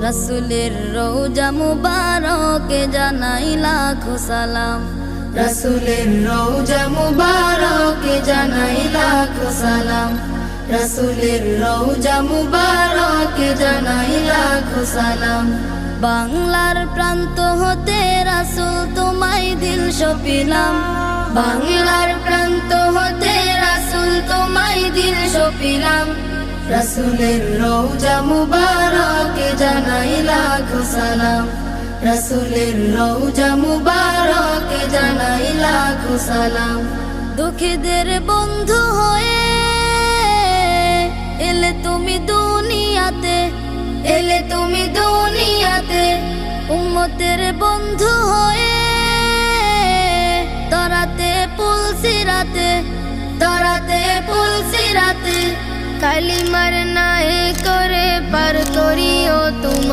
রাসূলের রওজা মুবারকে জানাই লাখো সালাম। রাসূলের রওজা মুবারকে জানাই লাখো সালাম। রাসূলের রওজা মুবারকে জানাই লাখো সালাম। বাংলার প্রান্ত হতে রাসূল তোমায় দিল সপিলাম। বাংলার প্রান্ত হতে রাসূল তোমায় দিল সপিলাম। রাসূলের রওজা মুবারকে জানাই লাখো সালাম। রাসূলের রওজা মুবারকে জানাই লাখো সালাম। দুঃখীদের বন্ধু হয়ে এলে তুমি দুনিয়াতে, এলে তুমি দুনিয়াতে। উম্মতের বন্ধু হয়ে তরাতে পুলসিরাতে, তরাতে পুলসিরাতে। কালিমার নায়ে করে পার করিও তুমি।